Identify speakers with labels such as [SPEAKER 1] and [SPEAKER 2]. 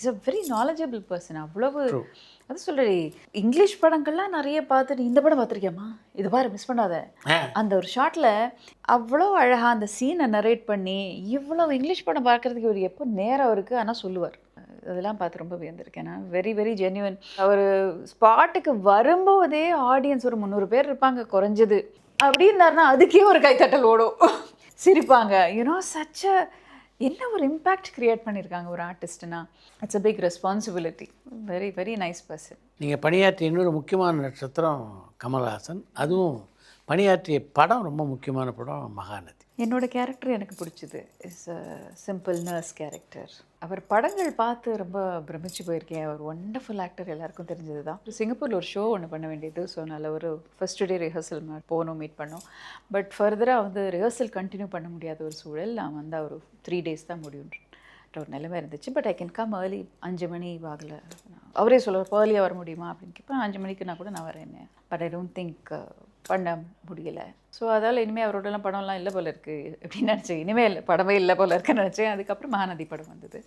[SPEAKER 1] Is a very knowledgeable person. அவ்வளவு அது சொல்கிறேன், இங்கிலீஷ் படங்கள்லாம் நிறைய பார்த்துட்டு இந்த படம் பார்த்துருக்கியாம்மா, இது பாரு மிஸ் பண்ணாத, அந்த ஒரு ஷாட்டில் அவ்வளோ அழகாக அந்த சீனை நரேட் பண்ணி இவ்வளோ இங்கிலீஷ் படம் பார்க்குறதுக்கு ஒரு எப்போ நேரம் இருக்குது ஆனால் சொல்லுவார். அதெல்லாம் பார்த்து ரொம்ப வியந்திருக்கேன் நான். Very very genuine. அவர் ஸ்பாட்டுக்கு வரும்போதே ஆடியன்ஸ் ஒரு 300 பேர் இருப்பாங்க குறைஞ்சது அப்படின்னாருனா அதுக்கே ஒரு கைத்தட்டல் ஓடும், சிரிப்பாங்க. யூனோ சச் அ என்ன ஒரு இம்பேக்ட் கிரியேட் பண்ணியிருக்காங்க ஒரு ஆர்டிஸ்ட்னா. It's a big responsibility. Very very nice person.
[SPEAKER 2] நீங்கள் பணியாற்றிய இன்னொரு முக்கியமான நட்சத்திரம் கமல்ஹாசன். அதுவும் பணியாற்றிய படம் ரொம்ப முக்கியமான படம் மகாநதி.
[SPEAKER 1] என்னோட கேரக்டர் எனக்கு பிடிச்சது. Is a simple nurse character. அவர் படங்கள் பார்த்து ரொம்ப பிரமிச்சு போயிருக்கேன். அவர் ஒண்டர்ஃபுல் ஆக்டர், எல்லாருக்கும் தெரிஞ்சது தான். சிங்கப்பூரில் ஒரு ஷோ ஒன்று பண்ண வேண்டியது. ஸோ நல்ல ஒரு ஃபர்ஸ்ட் டே ரிஹர்சல் போனோம், மீட் பண்ணோம். பட் ஃபர்தராக வந்து ரிஹர்சல் கண்டினியூ பண்ண முடியாத ஒரு சூழல். நான் வந்து ஒரு 3 days தான் முடியுன்ற ஒரு நிலைமை இருந்துச்சு. But I can come early. 5 மணி வாகில் அவரே சொல்லுவார், ஏர்லியாக வர முடியுமா அப்படின்னு கேட்பேன். 5 மணிக்கு கூட நான் வரேன். பட் ஐ டோன்ட் திங்க் பண்ண முடியலை. ஸோ அதால் இனிமேல் அவரோடலாம் படம்லாம் இல்லை போல இருக்குது அப்படின்னு நினச்சேன். இனிமேல் படமே இல்லை போல இருக்குன்னு நினச்சேன். அதுக்கப்புறம் மகாநதி படம் வந்தது.